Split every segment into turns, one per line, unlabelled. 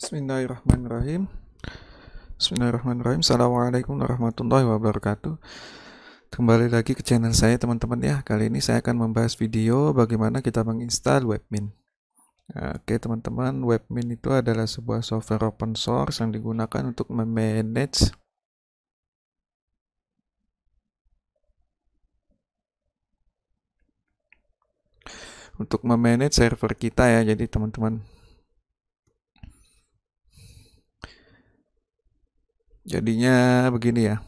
Bismillahirrahmanirrahim. Bismillahirrahmanirrahim. Assalamualaikum warahmatullahi wabarakatuh. Kembali lagi ke channel saya teman-teman ya. Kali ini saya akan membahas video bagaimana kita menginstal Webmin. Oke teman-teman, Webmin itu adalah sebuah software open source yang digunakan untuk memanage server kita ya. Jadi teman-teman, jadinya begini ya.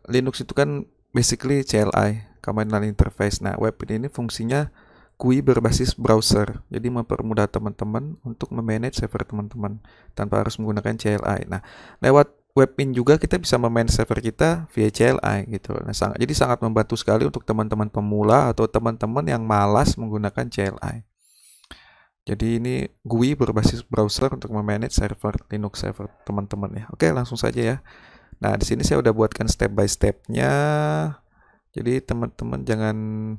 Linux itu kan basically CLI, Command Line Interface. Nah, Webmin ini fungsinya GUI berbasis browser. Jadi mempermudah teman-teman untuk memanage server teman-teman tanpa harus menggunakan CLI. Nah, lewat Webmin juga kita bisa memanage server kita via CLI gitu. Nah, jadi sangat membantu sekali untuk teman-teman pemula atau teman-teman yang malas menggunakan CLI. Jadi ini GUI berbasis browser untuk memanage server Linux server teman-teman ya. Oke, langsung saja ya. Nah, di sini saya udah buatkan step by step-nya. Jadi teman-teman jangan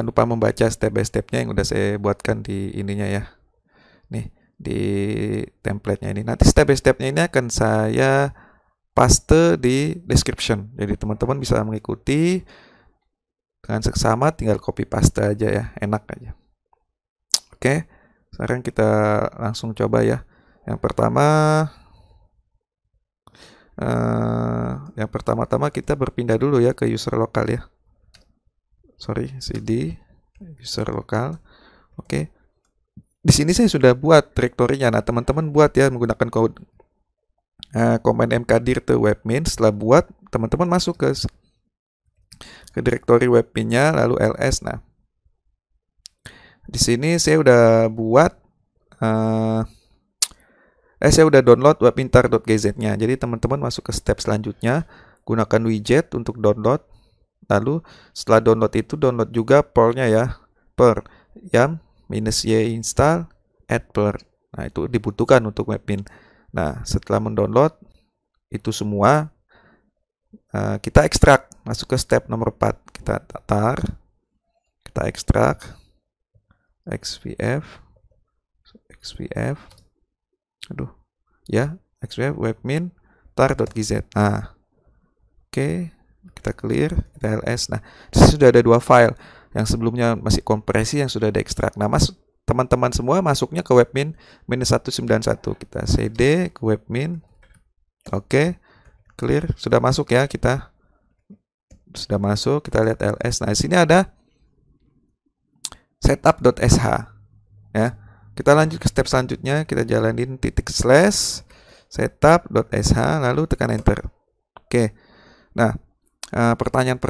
lupa membaca step by step-nya yang udah saya buatkan di ininya ya. Nih, di template-nya ini. Nanti step by step-nya ini akan saya paste di description. Jadi teman-teman bisa mengikuti dengan seksama, tinggal copy paste aja ya, enak aja. Oke, sekarang kita langsung coba ya. Yang pertama-tama kita berpindah dulu ya ke user lokal ya. Sorry, cd user lokal. Oke. Di sini saya sudah buat direktorinya. Nah, teman-teman buat ya menggunakan command mkdir to webmin. Setelah buat, teman-teman masuk ke direktori webminnya lalu ls. Nah, di sini saya udah buat saya udah download webintar.gz-nya. Jadi teman-teman masuk ke step selanjutnya, gunakan widget untuk download. Lalu setelah download itu download juga perl-nya ya. Per yam -y install add perl. Nah, itu dibutuhkan untuk Webmin. Nah, setelah mendownload itu semua, kita ekstrak, masuk ke step nomor 4. Kita tar, kita ekstrak xvf xvf webmin tar.gz. Nah, oke, kita clear, kita ls. Nah, disini sudah ada dua file. Yang sebelumnya masih kompresi, yang sudah diekstrak. Nah, teman-teman semua masuknya ke webmin -191. Kita cd ke webmin. Oke, clear, sudah masuk ya, kita sudah masuk. Kita lihat ls. Nah, di sini ada setup.sh ya. Kita lanjut ke step selanjutnya, kita jalanin /setup.sh lalu tekan enter. Oke. Nah, pertanyaan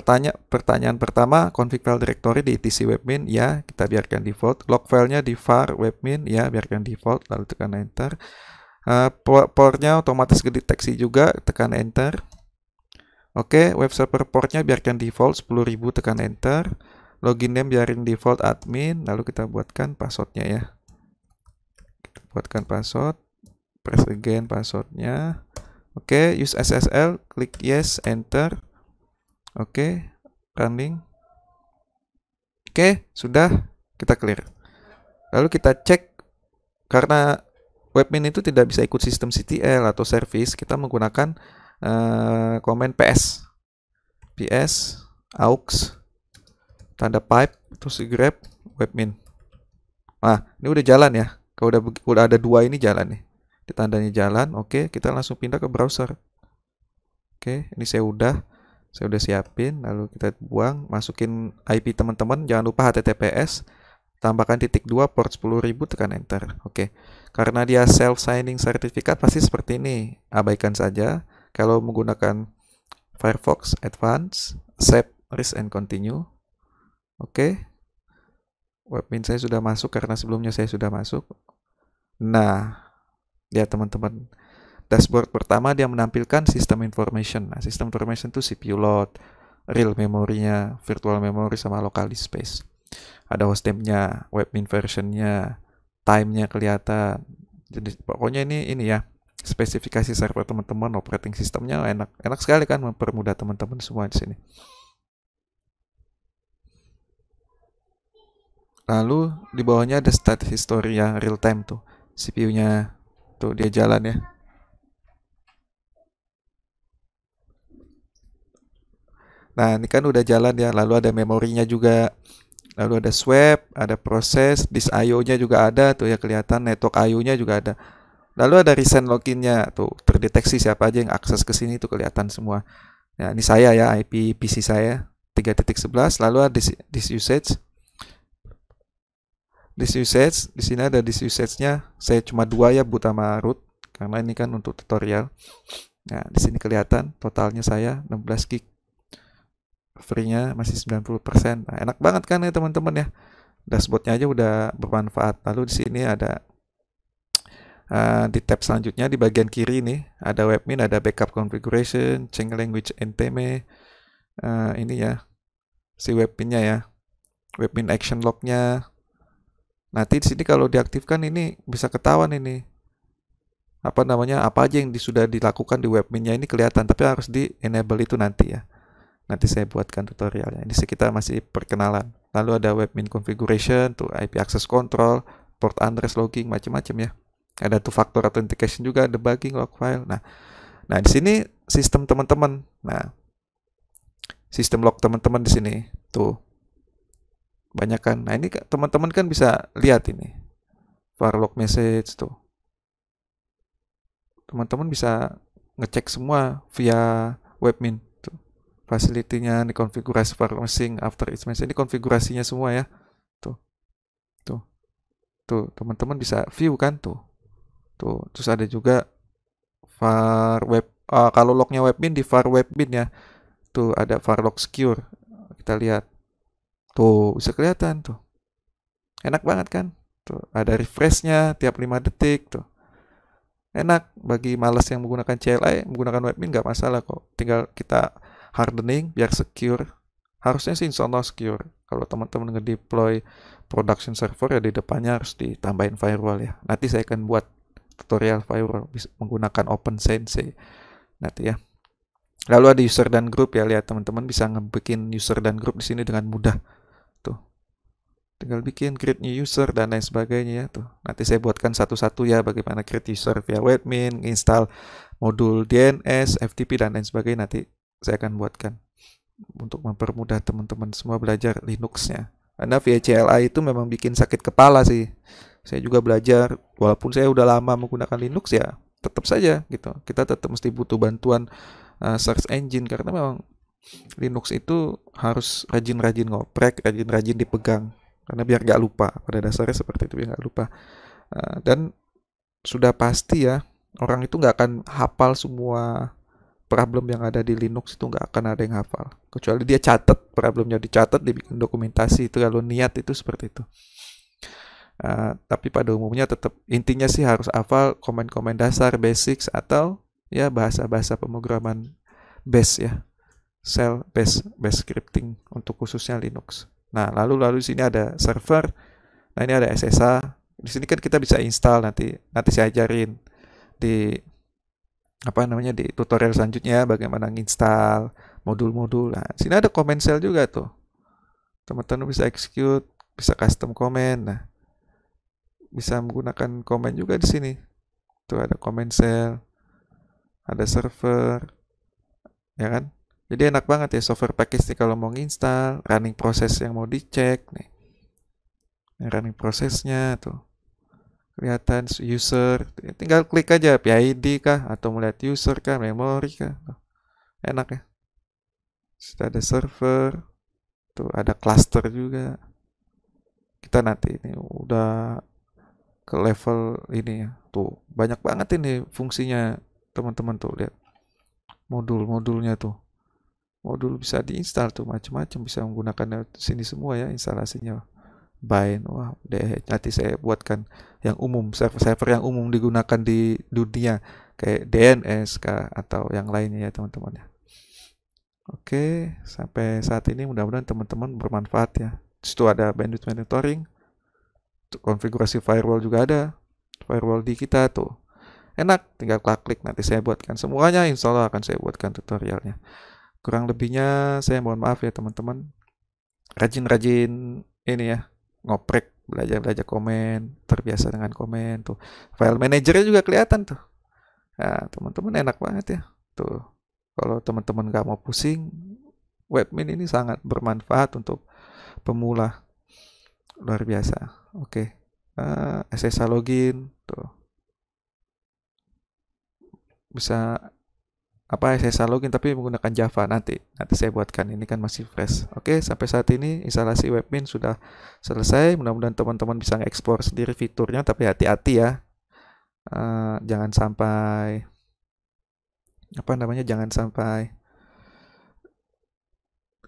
pertama, config file directory di etc webmin ya, kita biarkan default. Log filenya di var webmin ya, biarkan default lalu tekan enter. Portnya otomatis kedeteksi juga, tekan enter. Oke, web server portnya biarkan default 10.000, tekan enter. Login name biarin default admin, lalu kita buatkan passwordnya ya. Kita buatkan password, press again passwordnya. Oke, use SSL, klik yes, enter. Oke, running. Oke, sudah, kita clear. Lalu kita cek, karena Webmin itu tidak bisa ikut sistem CTL atau service, kita menggunakan command ps aux tanda pipe terus grep webmin. Nah, ini udah jalan ya. Kalau udah ada dua ini jalan nih. Ditandanya jalan. Oke, kita langsung pindah ke browser. Oke, ini saya udah siapin. Lalu kita buang, masukin IP teman-teman. Jangan lupa HTTPS. Tambahkan *2 port 10.000, tekan enter. Oke, karena dia self signing sertifikat pasti seperti ini. Abaikan saja. Kalau menggunakan Firefox Advanced, accept, risk and continue. Oke, webmin saya sudah masuk karena sebelumnya saya sudah masuk. Nah, ya teman-teman, dashboard pertama dia menampilkan system information. Nah, system information itu CPU load, real memorinya, virtual memory, sama local disk space. Ada hostname-nya, webmin version-nya, time-nya kelihatan. Jadi pokoknya ini ya, spesifikasi server teman-teman, operating system-nya enak sekali kan, mempermudah teman-teman semua di sini. Lalu di bawahnya ada state history ya, real time tuh. CPU-nya tuh dia jalan ya. Nah, ini kan udah jalan ya. Lalu ada memorinya juga. Lalu ada swap, ada proses, disk IO-nya juga ada tuh ya kelihatan, network IO-nya juga ada. Lalu ada recent login-nya tuh, terdeteksi siapa aja yang akses ke sini tuh kelihatan semua. Ya, ini saya ya, IP PC saya 3.11, lalu ada disk usage. Disk usage, di sini ada disk usage-nya. Saya cuma 2 ya, boot sama root karena ini kan untuk tutorial. Nah, di sini kelihatan totalnya saya 16 GB. Free-nya masih 90%. Nah, enak banget kan ya teman-teman ya. Dashboard-nya aja udah bermanfaat. Lalu di sini ada di tab selanjutnya di bagian kiri ini ada webmin, ada backup configuration, change language NTM. Ini ya si webminnya ya, webmin action log-nya. Nanti di sini kalau diaktifkan ini bisa ketahuan ini apa namanya, apa aja yang sudah dilakukan di webminnya ini kelihatan, tapi harus di enable itu nanti ya. Nanti saya buatkan tutorialnya. Ini kita masih perkenalan. Lalu ada webmin configuration, tuh IP access control, port address logging, macam-macam ya. Ada two factor authentication juga, debugging log file. Nah di sini sistem teman-teman. Nah, sistem log teman-teman di sini tuh banyak kan. Nah ini teman-teman kan bisa lihat ini var log message tuh. Teman-teman bisa ngecek semua via webmin. Facility-nya, ini konfigurasi pharmacy after each message, ini konfigurasinya semua ya. Tuh, teman-teman bisa view kan tuh. Terus ada juga var web, kalau lognya webmin di var webmin ya. Tuh ada var log secure. Kita lihat. Tuh, bisa kelihatan tuh. Enak banget kan? Tuh, ada refresh-nya tiap 5 detik tuh. Enak bagi males yang menggunakan CLI, menggunakan webmin nggak masalah kok. Tinggal kita hardening biar secure. Harusnya sih insya Allah secure. Kalau teman-teman ngedeploy production server ya di depannya harus ditambahin firewall ya. Nanti saya akan buat tutorial firewall menggunakan OpenSense nanti ya. Lalu ada user dan group ya, lihat teman-teman bisa ngebikin user dan group di sini dengan mudah. Tuh. Tinggal bikin create new user dan lain sebagainya ya tuh. Nanti saya buatkan satu-satu ya bagaimana create user via webmin, install modul DNS, FTP dan lain sebagainya nanti saya akan buatkan untuk mempermudah teman-teman semua belajar Linux-nya. Karena via CLI itu memang bikin sakit kepala sih. Saya juga belajar, walaupun saya udah lama menggunakan Linux ya, tetap saja gitu. Kita tetap mesti butuh bantuan search engine karena memang Linux itu harus rajin-rajin ngoprek, rajin-rajin dipegang. Karena biar nggak lupa, pada dasarnya seperti itu, biar nggak lupa. Dan sudah pasti ya, orang itu nggak akan hafal semua problem yang ada di Linux, itu nggak akan ada yang hafal. Kecuali dia catat, problemnya dicatat, dibikin dokumentasi, itu kalau niat itu seperti itu. Tapi pada umumnya tetap intinya sih harus hafal komen-komen dasar, basics, atau ya bahasa-bahasa pemrograman base ya. Shell base scripting untuk khususnya Linux. Nah, lalu di sini ada server. Nah, ini ada SSH. Di sini kan kita bisa install, nanti saya ajarin di di tutorial selanjutnya bagaimana nginstal modul-modul. Nah, sini ada command shell juga tuh. Teman-teman bisa execute, bisa custom command. Nah, bisa menggunakan command juga di sini. Tuh ada command shell, ada server, ya kan? Jadi enak banget ya software package nih kalau mau nginstal, running proses yang mau dicek nih. Running prosesnya tuh. Kelihatan user, tinggal klik aja PID kah atau melihat user kah, memori kah. Enak ya. Sudah ada server, tuh ada cluster juga. Kita nanti ini udah ke level ini ya. Tuh, banyak banget ini fungsinya teman-teman tuh, lihat. Modul-modulnya tuh. Modul bisa diinstal tuh macam-macam, bisa menggunakan sini semua ya instalasinya. Bind, wah deh, nanti saya buatkan yang umum, server yang umum digunakan di dunia kayak DNS kah atau yang lainnya ya teman-teman ya. Oke, sampai saat ini mudah-mudahan teman-teman bermanfaat ya. Situ ada bandwidth monitoring, konfigurasi firewall juga ada, firewall di kita tuh. Enak, tinggal klik nanti saya buatkan semuanya, insya Allah akan saya buatkan tutorialnya. Kurang lebihnya saya mohon maaf ya teman-teman. Rajin-rajin ini ya, ngoprek, belajar komen, terbiasa dengan komen tuh. File manajernya juga kelihatan tuh. Nah, teman-teman enak banget ya. Tuh. Kalau teman-teman nggak mau pusing, Webmin ini sangat bermanfaat untuk pemula. Luar biasa. Oke. SSH login tuh. Bisa SSH login tapi menggunakan Java nanti saya buatkan, ini kan masih fresh. Oke, sampai saat ini instalasi Webmin sudah selesai. Mudah-mudahan teman-teman bisa nge-explore sendiri fiturnya, tapi hati-hati ya, jangan sampai jangan sampai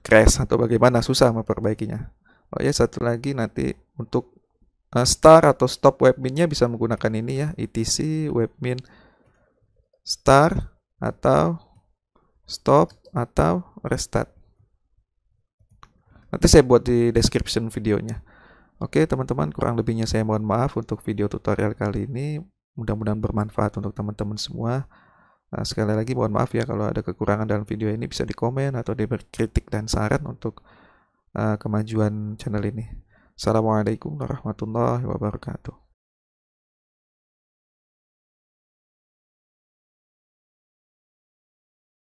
crash atau bagaimana, susah memperbaikinya. Oh ya, satu lagi nanti untuk start atau stop Webminnya bisa menggunakan ini ya, etc Webmin start atau stop atau restart. Nanti saya buat di description videonya. Oke teman-teman, kurang lebihnya saya mohon maaf untuk video tutorial kali ini. Mudah-mudahan bermanfaat untuk teman-teman semua. Sekali lagi mohon maaf ya kalau ada kekurangan dalam video ini, bisa di komen atau diberi kritik dan saran untuk kemajuan channel ini. Assalamualaikum warahmatullahi wabarakatuh.